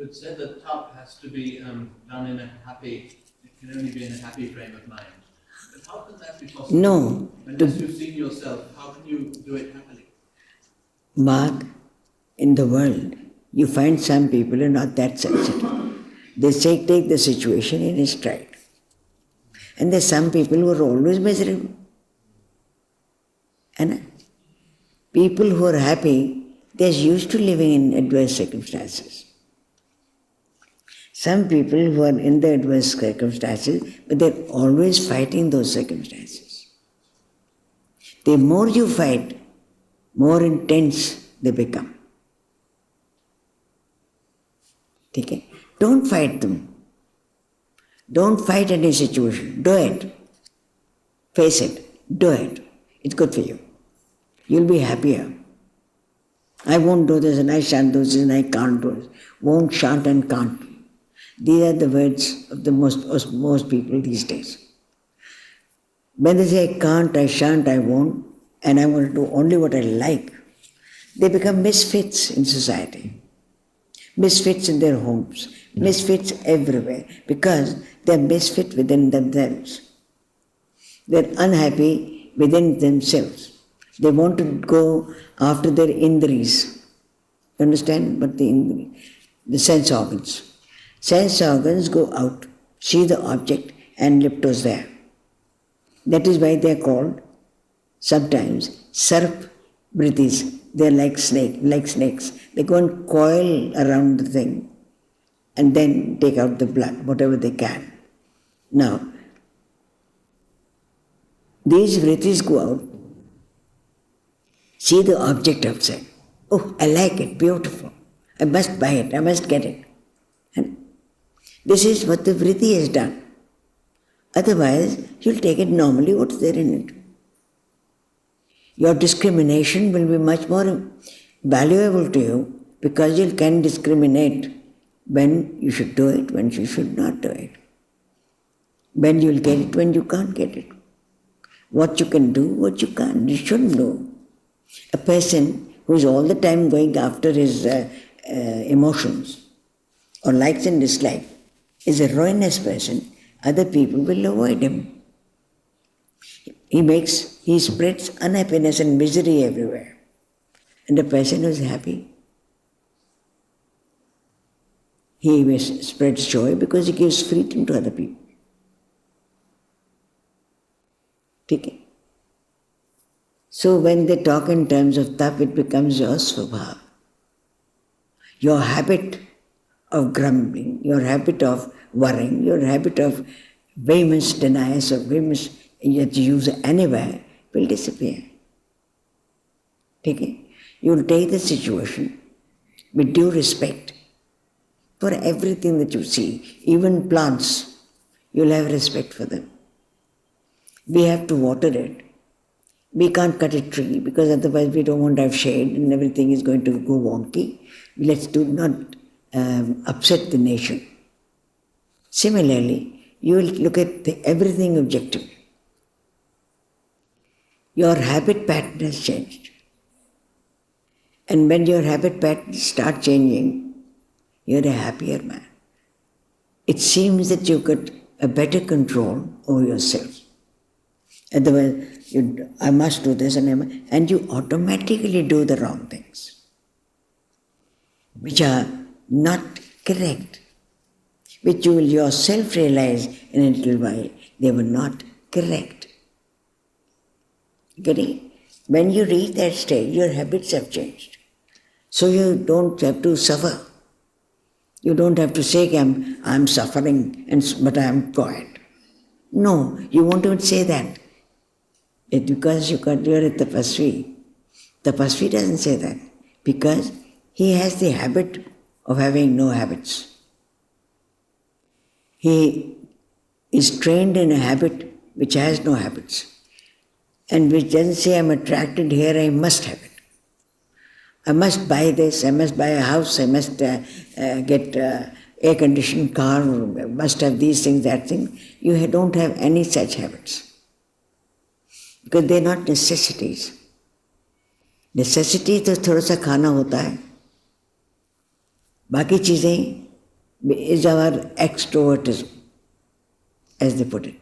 you had said that tap has to be done in a happy, it can only be in a happy frame of mind. But how can that be possible? No. Unless you've seen yourself, how can you do it happily? Mark, in the world, you find some people who are not that sensitive. They say, take the situation in stride. And there's some people who are always miserable. And people who are happy, they're used to living in adverse circumstances. Some people who are in the adverse circumstances, but they're always fighting those circumstances. The more you fight, more intense they become. Okay? Don't fight them. Don't fight any situation. Do it. Face it. Do it. It's good for you. You'll be happier. I won't do this and I shan't do this and I can't do this. Won't, shan't and can't. These are the words of the most people these days. When they say I can't, I shan't, I won't, and I want to do only what I like, they become misfits in society. Misfits in their homes, misfits everywhere, because they're misfit within themselves. They're unhappy within themselves. They want to go after their indris. You understand? But the sense organs. Sense organs go out, see the object and liptos there. That is why they are called sometimes sarp vritis. They are like snakes. They go and coil around the thing and then take out the blood, whatever they can. Now, these vritis go out, see the object outside. Oh, I like it, beautiful. I must buy it, I must get it. And this is what the vritti has done. Otherwise, you'll take it normally, what's there in it. Your discrimination will be much more valuable to you because you can discriminate when you should do it, when you should not do it. When you'll get it, when you can't get it. What you can do, what you can't, you shouldn't do. A person who is all the time going after his emotions or likes and dislikes is a ruinous person. Other people will avoid him. He spreads unhappiness and misery everywhere. And the person who is happy, he spreads joy because he gives freedom to other people. Okay? So when they talk in terms of tap, it becomes your svabha. Your habit of grumbling, your habit of worrying, your habit of vehement denials or vehement yet use anywhere will disappear. Okay? You will take the situation with due respect for everything that you see, even plants, you will have respect for them. We have to water it. We can't cut a tree because otherwise we don't want to have shade and everything is going to go wonky. Let's not upset the nation. Similarly, you will look at everything objectively. Your habit pattern has changed. And when your habit patterns start changing, you're a happier man. It seems that you've got a better control over yourself. Otherwise, I must do this and you automatically do the wrong things, which are not correct, which you will yourself realize in a little while, they were not correct. Getting? When you reach that stage, your habits have changed. So you don't have to suffer. You don't have to say, I'm suffering, but I'm quiet. No, you won't even say that. It's because you're a tapasvi. Tapasvi doesn't say that because he has the habit of having no habits. He is trained in a habit which has no habits and which doesn't say, I'm attracted here, I must have it. I must buy this, I must buy a house, I must get air-conditioned car, must have these things, that thing. You don't have any such habits. Because they're not necessities. Necessity तो थोड़ा सा खाना होता है. बाकी चीज़ें is our extrovertism, as they put it.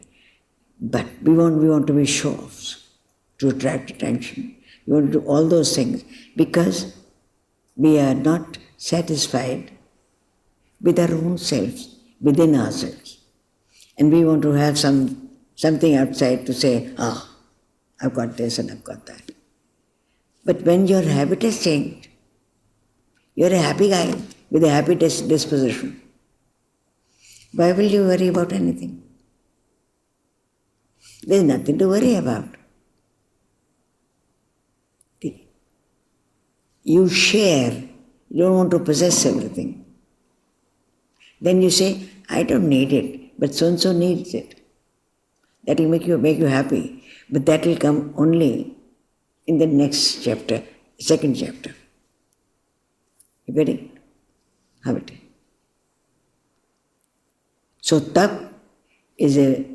But we want to be show-offs to attract attention. We want to do all those things because we are not satisfied with our own selves, within ourselves. And we want to have something outside to say, I've got this and I've got that. But when your habit has changed, you're a happy guy with a happy disposition. Why will you worry about anything? There's nothing to worry about. You share, you don't want to possess everything. Then you say, I don't need it, but so-and-so needs it. That will make you happy. But that will come only in the next chapter, second chapter. You get it? Have it. So tap is a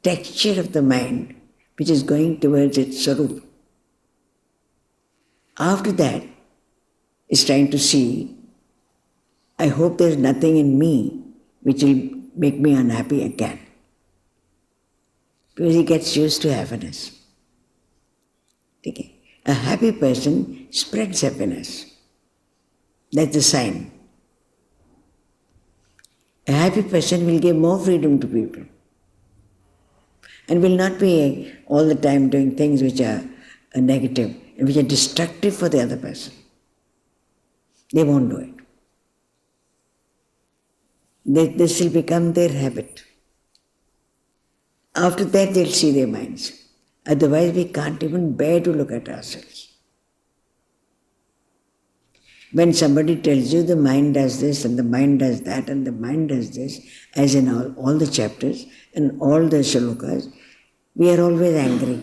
texture of the mind which is going towards its sarup. After that, it's trying to see, I hope there's nothing in me which will make me unhappy again. Because he gets used to happiness. Okay. A happy person spreads happiness. That's the sign. A happy person will give more freedom to people and will not be all the time doing things which are negative and which are destructive for the other person. They won't do it. This will become their habit. After that, they'll see their minds. Otherwise, we can't even bear to look at ourselves. When somebody tells you the mind does this and the mind does that and the mind does this, as in all the chapters and all the shlokas, we are always angry.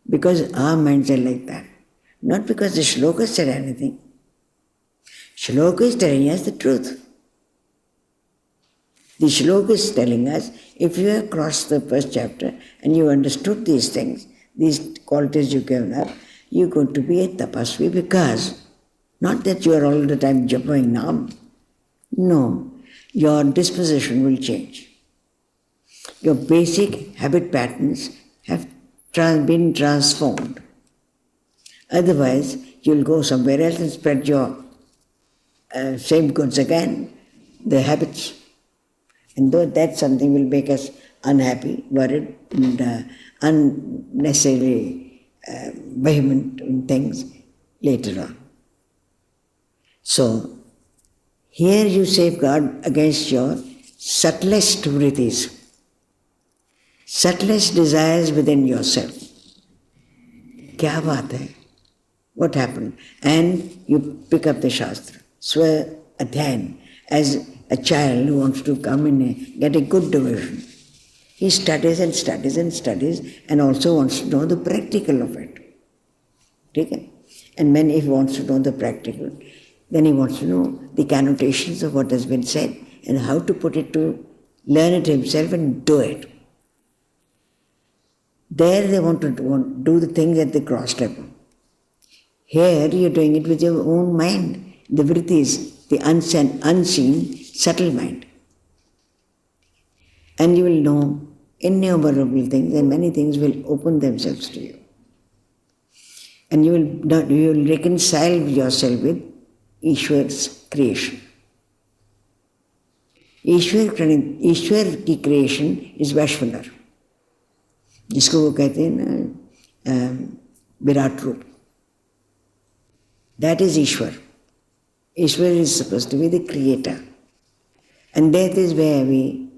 Because our minds are like that. Not because the shloka said anything. Shloka is telling us the truth. The shloka is telling us, if you have crossed the first chapter and you understood these things, these qualities you've given up, you're going to be a tapasvi because, not that you are all the time japping Nam. No, your disposition will change. Your basic habit patterns have been transformed. Otherwise, you'll go somewhere else and spread your same goods again, the habits. And though that something will make us unhappy, worried, and unnecessarily vehement in things later on. So, here you safeguard against your subtlest vrittis, subtlest desires within yourself. Kya baat hai? What happened? And you pick up the Shastra, Swa Adhyayan, as a child who wants to come and get a good division. He studies and studies and studies and also wants to know the practical of it. Okay? And when he wants to know the practical, then he wants to know the connotations of what has been said and how to put it to learn it himself and do it. There they want to do the things at the cross level. Here you're doing it with your own mind, the vrittis, the unseen, subtle mind. And you will know innumerable things and many things will open themselves to you. And you will reconcile yourself with Ishwar's creation. ईश्वर की creation is वैश्वनर, जिसको वो कहते हैं ना विराट रूप. That is Ishwar. Ishwar is supposed to be the creator, and that is where we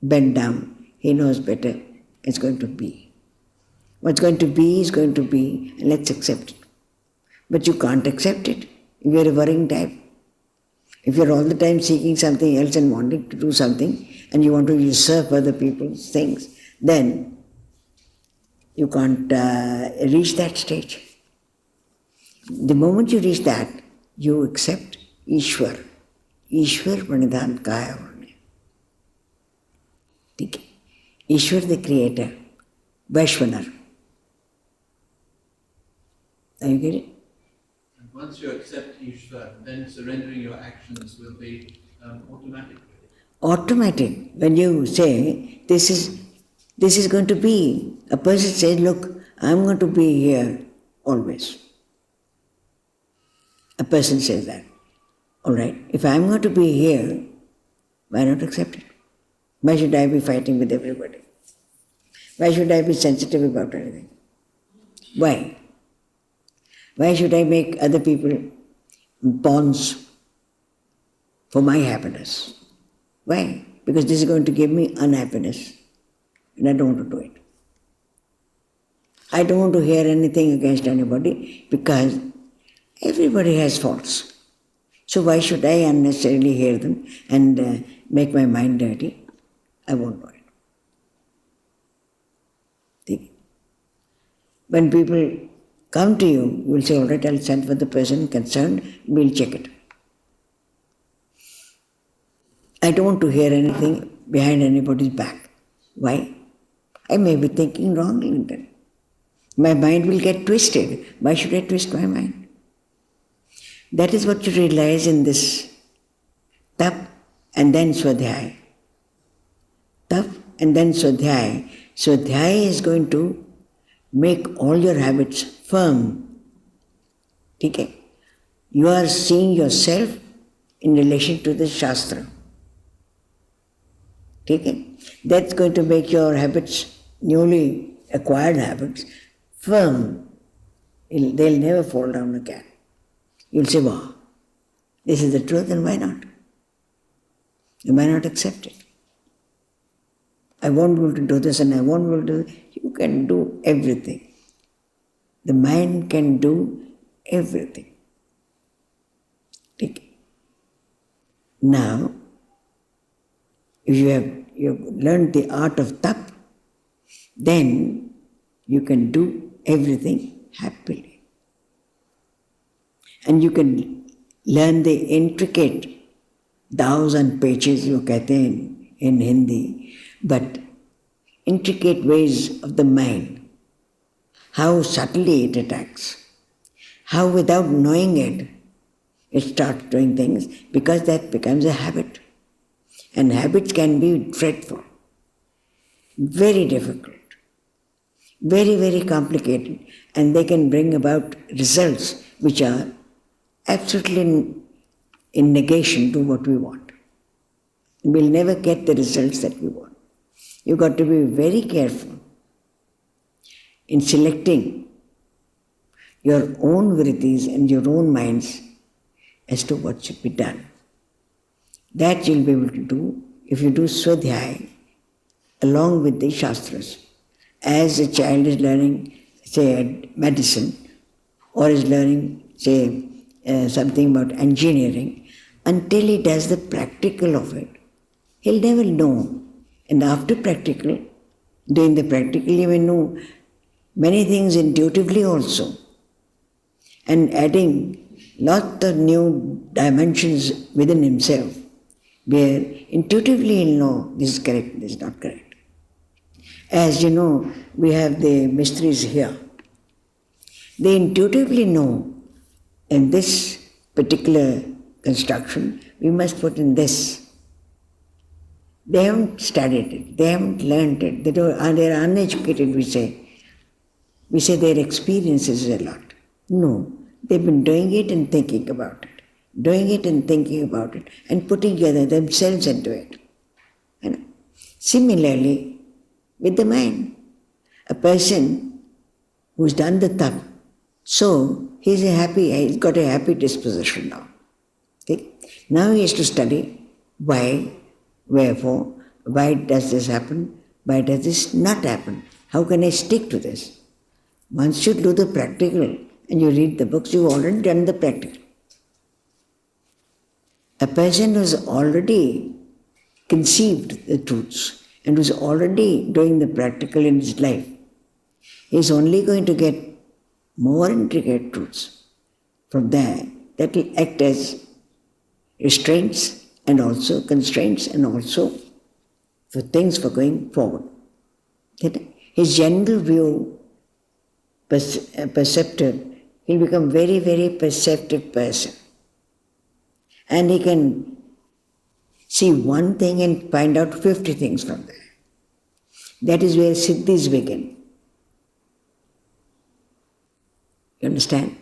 bend down. He knows better. It's going to be. What's going to be is going to be, and let's accept it. But you can't accept it if you're a worrying type. If you're all the time seeking something else and wanting to do something, and you want to usurp other people's things, then you can't reach that stage. The moment you reach that, you accept Ishwar. Ishwar pranidhan कहा उन्होंने. ठीक है. Ishwar the creator, Vaishvanar. You get it? Once you accept Ishvar, then surrendering your actions will be automatic. Automatic. When you say, this is going to be, a person says, look, I'm going to be here always. A person says that. All right, if I'm going to be here, why not accept it? Why should I be fighting with everybody? Why should I be sensitive about anything? Why? Why should I make other people pawns for my happiness? Why? Because this is going to give me unhappiness, and I don't want to do it. I don't want to hear anything against anybody because everybody has faults. So why should I unnecessarily hear them and make my mind dirty? I won't do it. See? When people come to you, you will say, all right, I'll send for the person concerned, we'll check it. I don't want to hear anything behind anybody's back. Why? I may be thinking wrongly then. My mind will get twisted. Why should I twist my mind? That is what you realize in this tap and then swadhyaya. Tap and then swadhyaya. Swadhyaya is going to make all your habits firm. Okay? You are seeing yourself in relation to the Shastra. Okay? That's going to make your habits, newly acquired habits, firm. They'll never fall down again. You'll say, wow, this is the truth, and why not? You might not accept it. I won't be able to do this and I won't be able to do this. You can do everything. The mind can do everything. Okay. Now, if you have learned the art of tap, then you can do everything happily. And you can learn the intricate 1,000 pages, you कहते हैं in Hindi, but intricate ways of the mind, how subtly it attacks, how without knowing it, it starts doing things, because that becomes a habit. And habits can be dreadful, very difficult, very, very complicated, and they can bring about results which are absolutely in negation to what we want. We'll never get the results that we want. You've got to be very careful in selecting your own vrittis and your own minds as to what should be done. That you'll be able to do if you do swadhyaya along with the Shastras. As a child is learning, say, medicine, or is learning, say, something about engineering, until he does the practical of it, he'll never know. And after practical, doing the practical, he may know many things intuitively also, and adding lots of new dimensions within himself, where intuitively he'll know this is correct, this is not correct. As you know, we have the mysteries here. They intuitively know in this particular construction, we must put in this. They haven't studied it, they haven't learned it, they're uneducated, we say. We say their experiences is a lot. No, they've been doing it and thinking about it, doing it and thinking about it, and putting together themselves into it. And similarly, with the mind, a person who's done the tap, so he's got a happy disposition now. Okay? Now he has to study why, wherefore, why does this happen, why does this not happen, how can I stick to this? Once you do the practical and you read the books, you've already done the practical. A person who's already conceived the truths and who's already doing the practical in his life is only going to get more intricate truths from there that will act as restraints and also constraints and also for things for going forward. His general view, perceptive, He'll become very, very perceptive person. And he can see one thing and find out 50 things from there. That is where siddhis begin. You understand?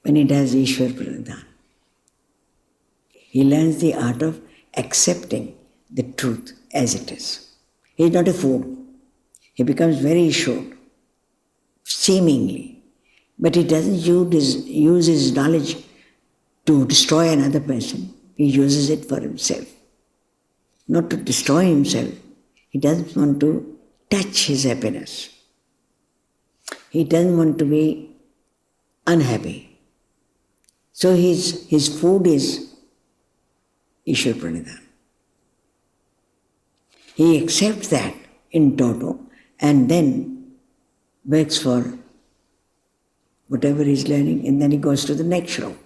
When he does Ishwar Pranidhan, he learns the art of accepting the truth as it is. He is not a fool. He becomes very shrewd, seemingly. But he doesn't use his knowledge to destroy another person. He uses it for himself. Not to destroy himself. He doesn't want to touch his happiness. He doesn't want to be unhappy. So his food is Ishwar Pranidhan. He accepts that in toto and then works for whatever he's learning, and then he goes to the next shloka.